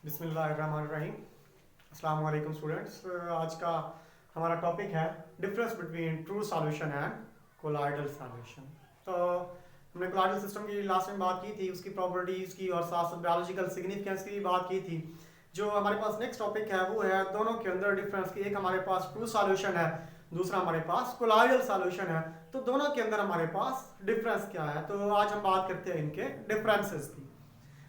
बिस्मिल्लाहिर्रहमानिर्रहीम। अस्सलाम वालेकुम स्टूडेंट्स। आज का हमारा टॉपिक है difference between true solution and colloidal solution. तो हमने कोलाइडल सिस्टम की लास्ट में बात की थी, उसकी प्रॉपर्टीज़ की और साथ साथ बायोलॉजिकल सिग्निफिकेंस की भी बात की थी। जो हमारे पास नेक्स्ट टॉपिक है वो है दोनों के अंदर डिफरेंस की। एक हमारे पास ट्रू सॉल्यूशन है, दूसरा हमारे पास कोलाइडल सॉल्यूशन है। तो दोनों के अंदर हमारे पास डिफरेंस क्या है, तो आज हम बात करते हैं इनके डिफरेंसेस की।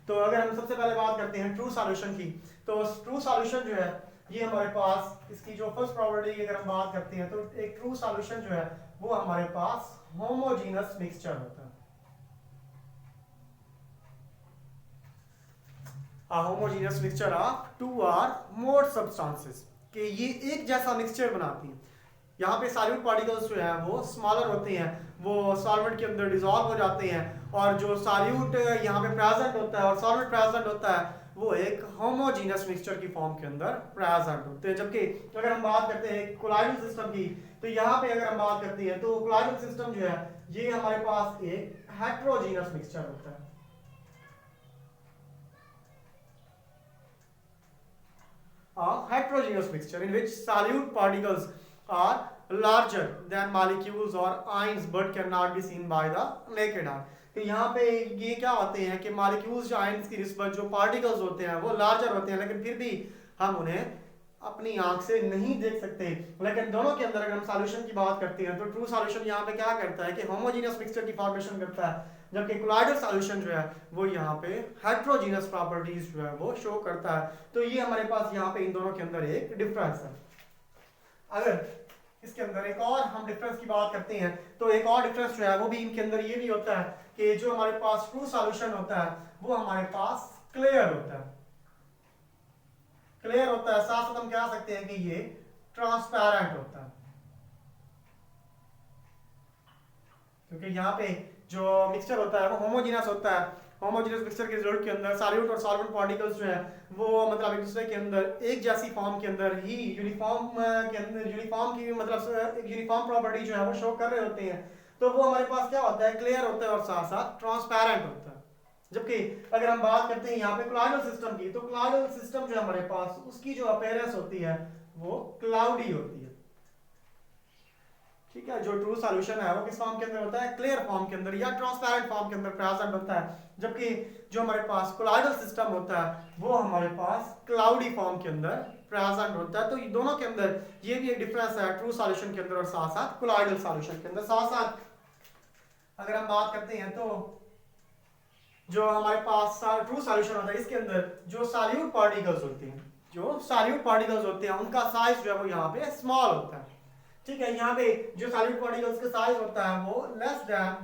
तो अगर हम सबसे पहले बात करते हैं ट्रू सॉल्यूशन की, तो ट्रू सॉल्यूशन जो है ये हमारे पास इसकी जो फर्स्ट प्रॉपर्टी की अगर हम बात करते हैं तो एक ट्रू सॉल्यूशन जो है वो हमारे पास होमोजीनस मिक्सचर होता है। Homogeneous mixture of two or more substances, कि ये एक जैसा मिक्सचर बनाती है। यहाँ पे सॉल्यूट पार्टिकल्स जो है वो स्मॉलर होते हैं, वो सॉल्वेंट के अंदर डिसॉल्व हो जाते हैं, और जो सॉल्यूट यहाँ पे प्रेजेंट होता है और सॉल्वेंट प्रेजेंट होता है वो एक होमोजीनस मिक्सचर की फॉर्म के अंदर प्रेजेंट होते हैं। जबकि अगर हम बात करते हैं कोलाइडल सिस्टम की, तो यहाँ पे अगर हम बात करते हैं तो कोलाइडल सिस्टम जो है ये हमारे पास एक हेट्रोजीनस मिक्सचर होता है। A heterogeneous mixture in which solute particles are larger than molecules or ions but cannot be seen by the naked eye। तो यहाँ पे ये क्या होते हैं कि मॉलिक्यूल्स जो आयंस की निस्बत जो पार्टिकल्स होते हैं वो लार्जर होते हैं, लेकिन फिर भी हम उन्हें अपनी आंख से नहीं देख सकते। लेकिन दोनों के अंदर अगर हम सॉल्यूशन की बात करते हैं तो ट्रू सॉल्यूशन यहाँ पे क्या करता है कि होमोजीनियस मिक्सचर की फॉर्मेशन करता है, जबकि कोलाइडल सॉल्यूशन जो है वो यहाँ पे हेट्रोजीनियस प्रॉपर्टीज जो है वो शो करता है। तो ये हमारे पास यहाँ पे इन दोनों के अंदर एक डिफरेंस है। अगर इसके अंदर एक और हम डिफरेंस की बात करते हैं तो एक और डिफरेंस जो है वो भी इनके अंदर ये भी होता है कि जो हमारे पास ट्रू सॉल्यूशन होता है वो हमारे पास क्लियर होता है। क्लियर होता है, साथ साथ हम कह सकते हैं कि ये ट्रांसपेरेंट होता है, क्योंकि यहाँ पे जो मिक्सचर होता है वो होमोजीनस होता है। होमोजीनस मिक्सचर के रिजल्ट के अंदर सॉल्यूट और सॉल्वेंट पार्टिकल्स जो है वो मतलब एक दूसरे के अंदर एक जैसी फॉर्म के अंदर ही यूनिफॉर्म के अंदर यूनिफॉर्म की मतलब एक यूनिफॉर्म प्रॉपर्टी जो है वो शो कर रहे होते हैं। तो वो हमारे पास क्या होता है, क्लियर होता है और साथ साथ ट्रांसपेरेंट होता है। जबकि अगर हम बात करते हैं यहाँ पे कोलाइडल सिस्टम की, तो कोलाइडल सिस्टम जो है हमारे पास उसकी जो अपीयरेंस होती है वो क्लाउडी होती है। ठीक है, जो ट्रू सॉल्यूशन है वो किस फॉर्म के अंदर होता है, क्लियर फॉर्म के अंदर या ट्रांसपेरेंट फॉर्म के अंदर प्रेजेंट होता है। जबकि जो हमारे पास कोलाइडल सिस्टम होता है वो हमारे पास क्लाउडी फॉर्म के अंदर प्रेजेंट होता है। तो ये दोनों के अंदर ये भी एक डिफरेंस है ट्रू सॉल्यूशन के अंदर और साथ साथ कोलाइडल सॉल्यूशन के अंदर। साथ साथ अगर हम बात करते हैं तो जो हमारे पास ट्रू सॉल्यूशन होता है इसके अंदर जो सॉल्यूट पार्टिकल्स होते हैं, जो सॉल्यूट पार्टिकल्स होते हैं उनका साइज जो है वो यहाँ पे स्मॉल होता है। ठीक है, यहाँ पे जो सॉलिड पार्टिकल्स का साइज होता है वो लेस देन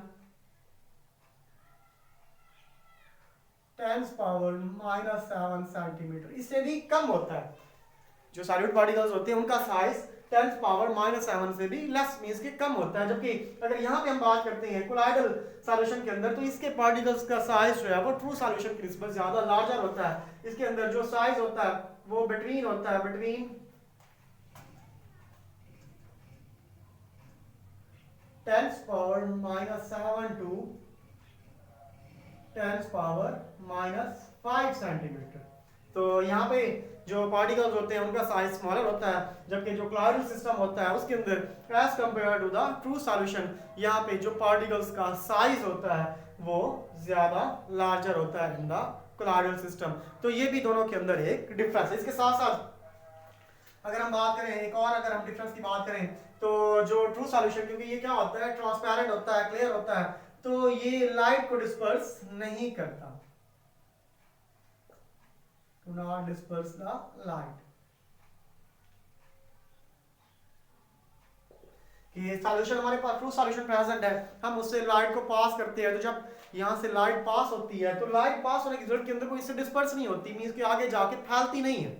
10 पावर -7 सेंटीमीटर, इससे भी कम होता है। जो सॉलिड पार्टिकल्स होते हैं उनका साइज 10 पावर -7 से भी लेस मींस के कम होता है। जबकि अगर यहाँ पे हम बात करते हैं कोलाइडल सॉल्यूशन के अंदर तो इसके पार्टिकल्स का साइज जो है वो ट्रू सॉल्यूशन की निस्बत ज्यादा लार्जर होता है। इसके अंदर जो साइज होता है वो बिटवीन होता है between 10 power -7 to 10 power -5 centimetre. तो यहाँ पे जो पार्टिकल्स होते हैं उनका साइज स्मॉलर होता है, जबकि जो कोलाइडल सिस्टम होता है उसके अंदर as compared to the true solution यहाँ पे जो पार्टिकल्स का साइज होता है वो ज्यादा लार्जर होता है इन द कोलाइडल सिस्टम। तो ये भी दोनों के अंदर एक डिफरेंस है। इसके साथ साथ अगर हम बात करें एक और अगर हम डिफरेंस की बात करें तो जो ट्रू सॉल्यूशन, क्योंकि ये क्या होता है ट्रांसपेरेंट होता है, क्लियर होता है, तो ये लाइट को डिस्पर्स नहीं करता, to not disperse the light. कि सॉल्यूशन हमारे पास ट्रू सॉल्यूशन प्रेजेंट है, हम उससे लाइट को पास करते हैं, तो जब यहाँ से लाइट पास होती है तो लाइट पास होने की जरूरत के अंदर कोई इससे डिस्पर्स नहीं होती, मींस कि आगे जाके फैलती नहीं है,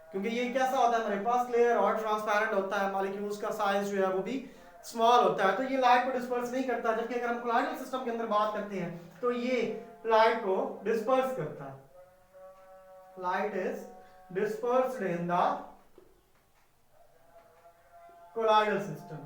क्योंकि ये कैसा होता है हमारे पास क्लियर और ट्रांसपेरेंट होता है, मॉलिक्यूल्स का साइज जो है वो भी स्मॉल होता है, तो ये लाइट को डिस्पर्स नहीं करता। जबकि अगर हम कोलाइडल सिस्टम के अंदर बात करते हैं तो ये लाइट को डिस्पर्स करता है। Light is dispersed in the colloidal system.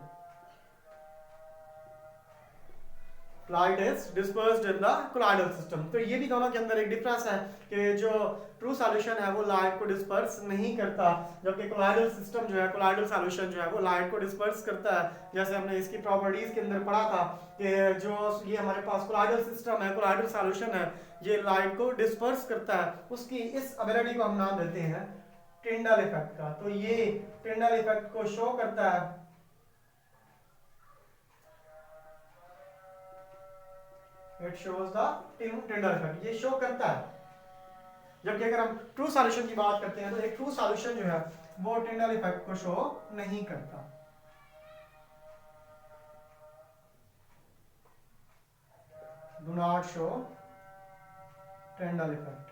Light is dispersed in the colloidal system. तो ये भी दोनों के अंदर एक डिफरेंस है कि जो ट्रू सॉल्यूशन है वो लाइट को डिस्पर्स नहीं करता, जबकि कोलाइडल सिस्टम जो है, कोलाइडल सॉल्यूशन जो है वो लाइट को डिस्पर्स करता है। जैसे हमने इसकी प्रॉपर्टीज के अंदर पढ़ा था कि जो ये हमारे पास कोलाइडल सिस्टम है, कोलाइडल सॉल्यूशन है, ये लाइट को डिस्पर्स करता है। उसकी इस एबिलिटी को हम नाम देते हैं टिंडल इफेक्ट का। तो ये टिंडल इफेक्ट को शो करता है, it shows the Tyndall effect, ये शो करता है। जबकि अगर हम ट्रू सॉल्यूशन की बात करते हैं तो एक ट्रू सॉल्यूशन जो है वो टिंडल इफेक्ट को शो नहीं करता। Do not show Tyndall effect.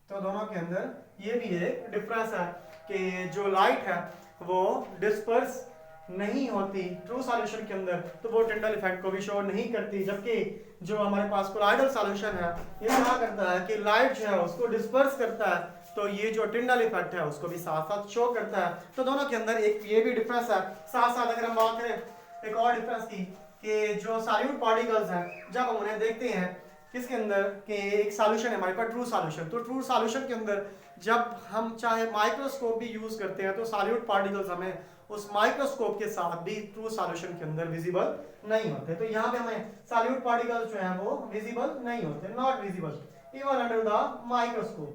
तो दोनों के अंदर ये भी एक डिफरेंस है कि जो लाइट है वो डिस्पर्स नहीं होती ट्रू सॉल्यूशन के अंदर, तो वो टिंडल इफेक्ट को भी शो नहीं करती। जबकि जो हमारे पास कोलाइडल सॉल्यूशन है ये क्या करता है कि लाइट जो है उसको डिस्पर्स करता है, तो ये जो टिंडल इफेक्ट है उसको भी साथ साथ शो करता है। तो दोनों के अंदर एक ये भी डिफरेंस है। साथ साथ अगर हम बात करें एक और डिफरेंस की कि जो सॉल्यूट पार्टिकल्स हैं जब हम उन्हें देखते हैं किसके अंदर कि एक सॉल्यूशन है हमारे पास ट्रू सॉल्यूशन, तो ट्रू सॉल्यूशन के अंदर जब हम चाहे माइक्रोस्कोप भी यूज करते हैं तो सॉल्यूट पार्टिकल्स हमें उस माइक्रोस्कोप के साथ भी ट्रू सॉल्यूशन के अंदर विजिबल नहीं होते। तो यहाँ पे हमें सॉल्यूट पार्टिकल्स जो हैं वो विजिबल नहीं होते, not visible even under the microscope.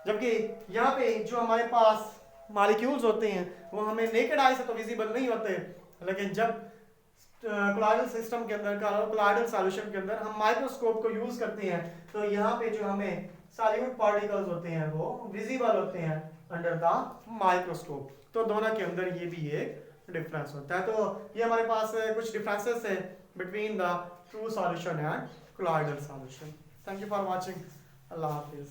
जबकि यहाँ पे जो हमारे पास मॉलिक्यूल्स होते हैं वो हमें नेकेड आई से तो विजिबल नहीं होते, लेकिन जब कोलाइडल सिस्टम के अंदर, कोलाइडल सॉल्यूशन के अंदर हम माइक्रोस्कोप को यूज करते हैं तो यहाँ पे जो हमें सॉल्यूट पार्टिकल्स होते हैं वो विजिबल होते हैं अंडर द माइक्रोस्कोप। तो दोनों के अंदर ये भी एक डिफरेंस होता है। तो ये हमारे पास कुछ डिफरेंसेस है between the true solution and colloidal solution. Thank you for watching. Allah Hafiz.